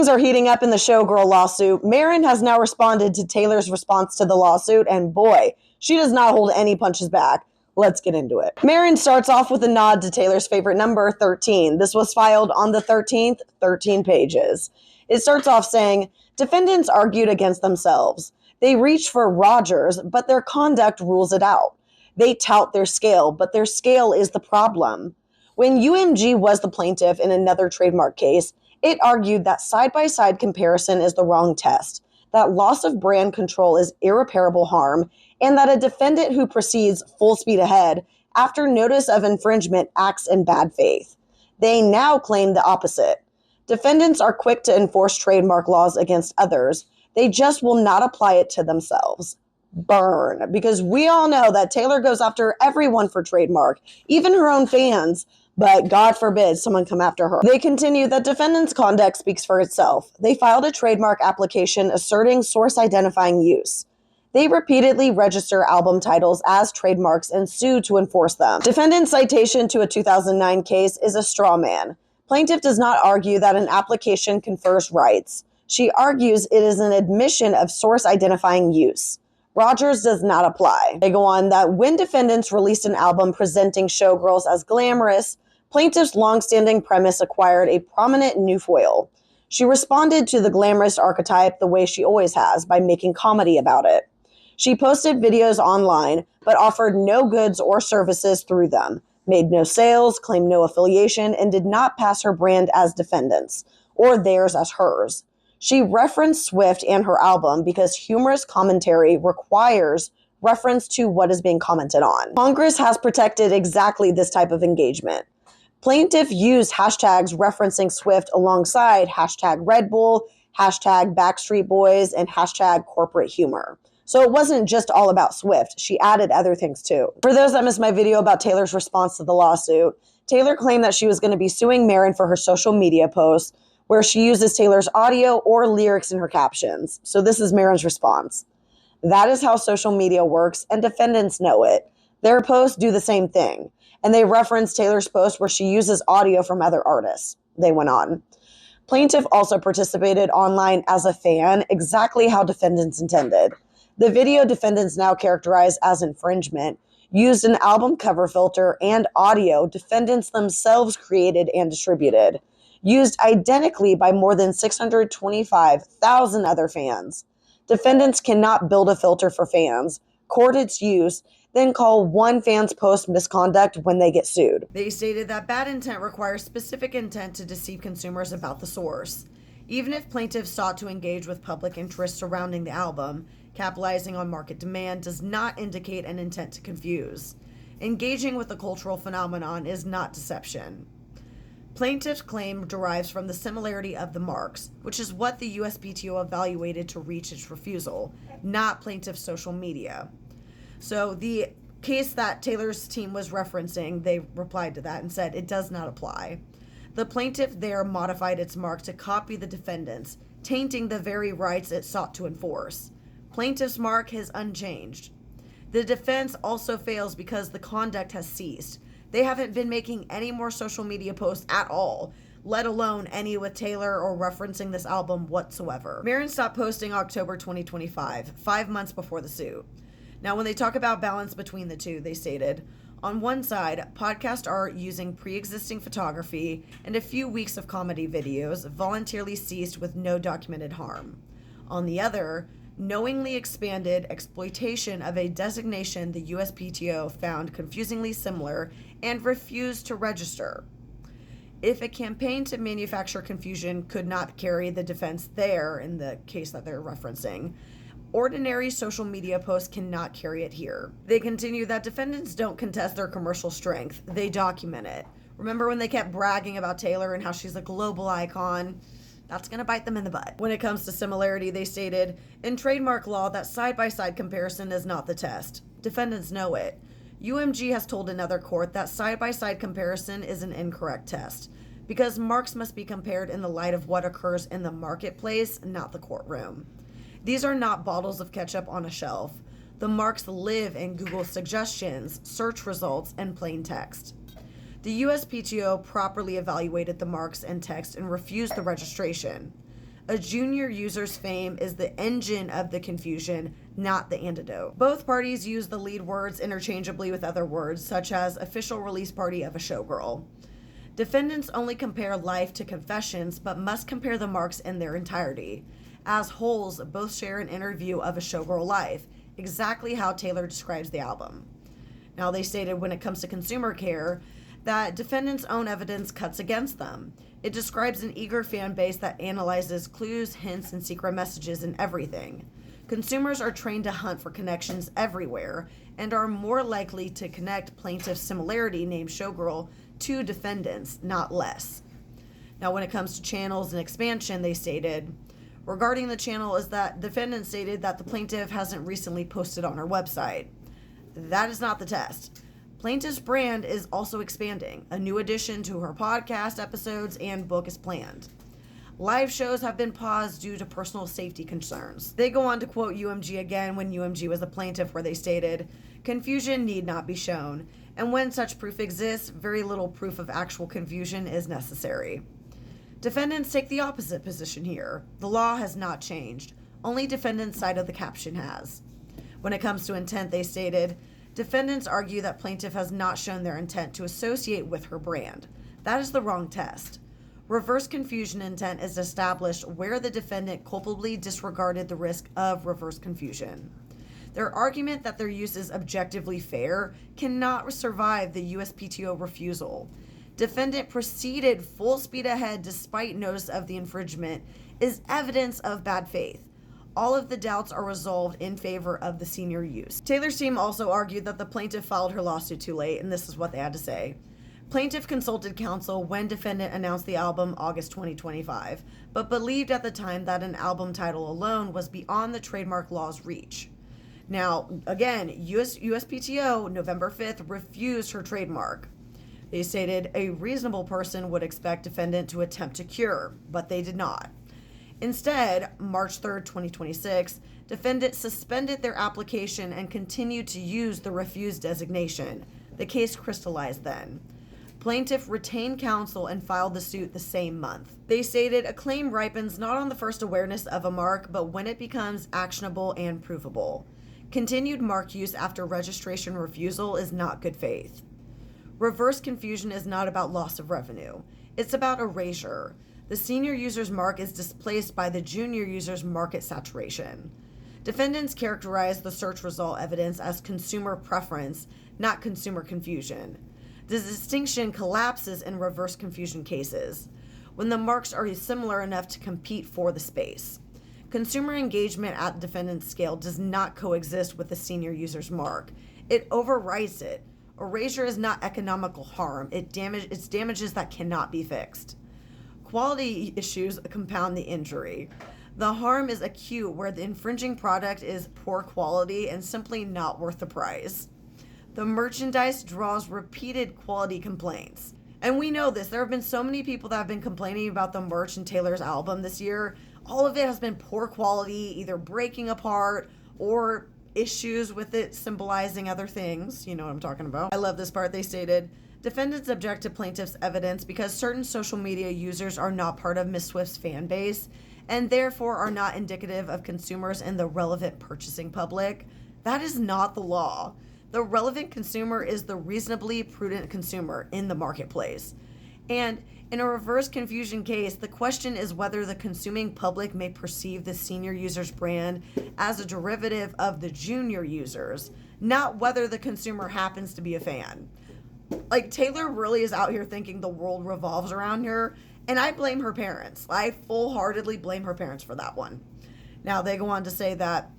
Things are heating up in the Showgirl lawsuit. Maren has now responded to Taylor's response to the lawsuit, and boy, she does not hold any punches back. Let's get into it. Maren starts off with a nod to Taylor's favorite number, 13. This was filed on the 13th, 13 pages. It starts off saying, defendants argued against themselves. They reach for Rogers, but their conduct rules it out. They tout their scale, but their scale is the problem. When UMG was the plaintiff in another trademark case, it argued that side-by-side comparison is the wrong test, that loss of brand control is irreparable harm, and that a defendant who proceeds full speed ahead after notice of infringement acts in bad faith. They now claim the opposite. Defendants are quick to enforce trademark laws against others. They just will not apply it to themselves. Burn, because we all know that Taylor goes after everyone for trademark, even her own fans. But God forbid someone come after her. They continue that defendant's conduct speaks for itself. They filed a trademark application asserting source identifying use. They repeatedly register album titles as trademarks and sue to enforce them. Defendant's citation to a 2009 case is a straw man. Plaintiff does not argue that an application confers rights. She argues it is an admission of source identifying use. Rogers does not apply. They go on that when defendants released an album presenting showgirls as glamorous, plaintiff's longstanding premise acquired a prominent new foil. She responded to the glamorous archetype the way she always has, by making comedy about it. She posted videos online, but offered no goods or services through them, made no sales, claimed no affiliation, and did not pass her brand as defendants, or theirs as hers. She referenced Swift and her album because humorous commentary requires reference to what is being commented on. Congress has protected exactly this type of engagement. Plaintiff used hashtags referencing Swift alongside hashtag Red Bull, hashtag Backstreet Boys, and hashtag corporate humor. So it wasn't just all about Swift. She added other things too. For those that missed my video about Taylor's response to the lawsuit, Taylor claimed that she was going to be suing Maren for her social media posts, where she uses Taylor's audio or lyrics in her captions. So this is Maren's response. That is how social media works, and defendants know it. Their posts do the same thing. And they reference Taylor's post where she uses audio from other artists. They went on. Plaintiff also participated online as a fan, exactly how defendants intended. The video defendants now characterize as infringement used an album cover filter and audio defendants themselves created and distributed, used identically by more than 625,000 other fans. Defendants cannot build a filter for fans, court its use, then call one fan's post misconduct when they get sued. They stated that bad intent requires specific intent to deceive consumers about the source. Even if plaintiffs sought to engage with public interest surrounding the album, capitalizing on market demand does not indicate an intent to confuse. Engaging with the cultural phenomenon is not deception. Plaintiff's claim derives from the similarity of the marks, which is what the USPTO evaluated to reach its refusal, not plaintiff's social media. So the case that Taylor's team was referencing, they replied to that and said it does not apply. The plaintiff there modified its mark to copy the defendant's, tainting the very rights it sought to enforce. Plaintiff's mark is unchanged. The defense also fails because the conduct has ceased. They haven't been making any more social media posts at all, let alone any with Taylor or referencing this album whatsoever. Maren stopped posting October 2025, 5 months before the suit. Now, when they talk about balance between the two, they stated, on one side, podcast art using pre-existing photography and a few weeks of comedy videos voluntarily ceased with no documented harm. On the other, knowingly expanded exploitation of a designation the USPTO found confusingly similar and refused to register. If a campaign to manufacture confusion could not carry the defense there, in the case that they're referencing, ordinary social media posts cannot carry it here. They continue that defendants don't contest their commercial strength, they document it. Remember when they kept bragging about Taylor and how she's a global icon? That's going to bite them in the butt. When it comes to similarity, they stated, in trademark law, that side-by-side comparison is not the test. Defendants know it. UMG has told another court that side-by-side comparison is an incorrect test, because marks must be compared in the light of what occurs in the marketplace, not the courtroom. These are not bottles of ketchup on a shelf. The marks live in Google suggestions, search results, and plain text. The USPTO properly evaluated the marks and text and refused the registration. A junior user's fame is the engine of the confusion, not the antidote. Both parties use the lead words interchangeably with other words, such as official release party of a showgirl. Defendants only compare life to confessions, but must compare the marks in their entirety. As wholes, both share an interview of a showgirl life, exactly how Taylor describes the album. Now, they stated when it comes to consumer care that defendants' own evidence cuts against them. It describes an eager fan base that analyzes clues, hints, and secret messages in everything. Consumers are trained to hunt for connections everywhere and are more likely to connect plaintiff's similarity named Showgirl to defendants, not less. Now, when it comes to channels and expansion, they stated, regarding the channel is that defendant stated that the plaintiff hasn't recently posted on her website. That is not the test. Plaintiff's brand is also expanding. A new addition to her podcast episodes and book is planned. Live shows have been paused due to personal safety concerns. They go on to quote UMG again when UMG was a plaintiff, where they stated, confusion need not be shown, and when such proof exists, very little proof of actual confusion is necessary. Defendants take the opposite position here. The law has not changed. Only defendant's side of the caption has. When it comes to intent, they stated, defendants argue that plaintiff has not shown their intent to associate with her brand. That is the wrong test. Reverse confusion intent is established where the defendant culpably disregarded the risk of reverse confusion. Their argument that their use is objectively fair cannot survive the USPTO refusal. Defendant proceeded full speed ahead despite notice of the infringement is evidence of bad faith. All of the doubts are resolved in favor of the senior use. Taylor's team also argued that the plaintiff filed her lawsuit too late, and this is what they had to say. Plaintiff consulted counsel when defendant announced the album August 2025, but believed at the time that an album title alone was beyond the trademark law's reach. Now, again, USPTO November 5th refused her trademark. They stated a reasonable person would expect defendant to attempt to cure, but they did not. Instead, March 3rd, 2026, defendant suspended their application and continued to use the refused designation. The case crystallized then. Plaintiff retained counsel and filed the suit the same month. They stated a claim ripens not on the first awareness of a mark, but when it becomes actionable and provable. Continued mark use after registration refusal is not good faith. Reverse confusion is not about loss of revenue. It's about erasure. The senior user's mark is displaced by the junior user's market saturation. Defendants characterize the search result evidence as consumer preference, not consumer confusion. The distinction collapses in reverse confusion cases, when the marks are similar enough to compete for the space. Consumer engagement at the defendant's scale does not coexist with the senior user's mark. It overwrites it. Erasure is not economical harm. It's damages that cannot be fixed. Quality issues compound the injury. The harm is acute where the infringing product is poor quality and simply not worth the price. The merchandise draws repeated quality complaints. And we know this. There have been so many people that have been complaining about the merch in Taylor's album this year. All of it has been poor quality, either breaking apart or issues with it symbolizing other things. You know what I'm talking about. I love this part. They stated, defendants object to plaintiff's evidence because certain social media users are not part of Ms. Swift's fan base and therefore are not indicative of consumers in the relevant purchasing public. That is not the law. The relevant consumer is the reasonably prudent consumer in the marketplace. And in a reverse confusion case, the question is whether the consuming public may perceive the senior user's brand as a derivative of the junior users, not whether the consumer happens to be a fan. Like, Taylor really is out here thinking the world revolves around her, and I blame her parents. I full-heartedly blame her parents for that one. Now, they go on to say that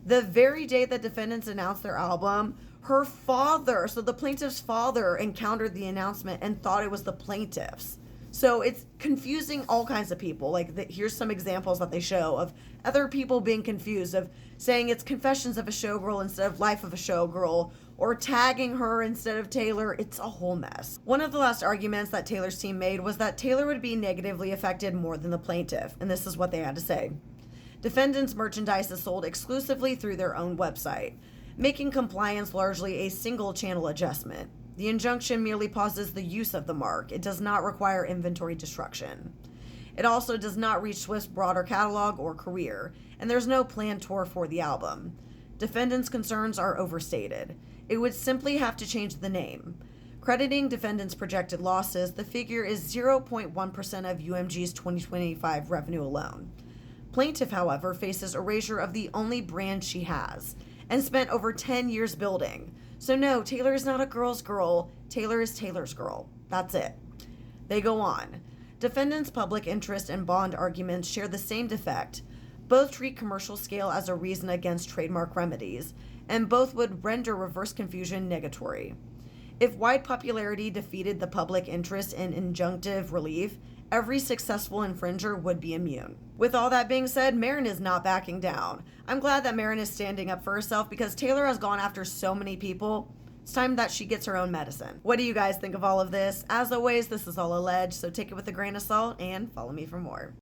the very day that defendants announced their album, her father, so the plaintiff's father, encountered the announcement and thought it was the plaintiff's. So it's confusing all kinds of people. Like, here's some examples that they show of other people being confused, of saying it's Confessions of a Showgirl instead of Life of a Showgirl, or tagging her instead of Taylor. It's a whole mess. One of the last arguments that Taylor's team made was that Taylor would be negatively affected more than the plaintiff, and this is what they had to say. Defendants' merchandise is sold exclusively through their own website, making compliance largely a single channel adjustment. The injunction merely pauses the use of the mark. It does not require inventory destruction. It also does not reach Swift's broader catalog or career, and there's no planned tour for the album. Defendants' concerns are overstated. It would simply have to change the name. Crediting defendants' projected losses, the figure is 0.1% of UMG's 2025 revenue alone. Plaintiff, however, faces erasure of the only brand she has, and spent over 10 years building. So no, Taylor is not a girl's girl, Taylor is Taylor's girl. That's it. They go on. Defendants' public interest and bond arguments share the same defect. Both treat commercial scale as a reason against trademark remedies, and both would render reverse confusion negatory. If wide popularity defeated the public interest in injunctive relief, every successful infringer would be immune. With all that being said, Maren is not backing down. I'm glad that Maren is standing up for herself because Taylor has gone after so many people. It's time that she gets her own medicine. What do you guys think of all of this? As always, this is all alleged, so take it with a grain of salt and follow me for more.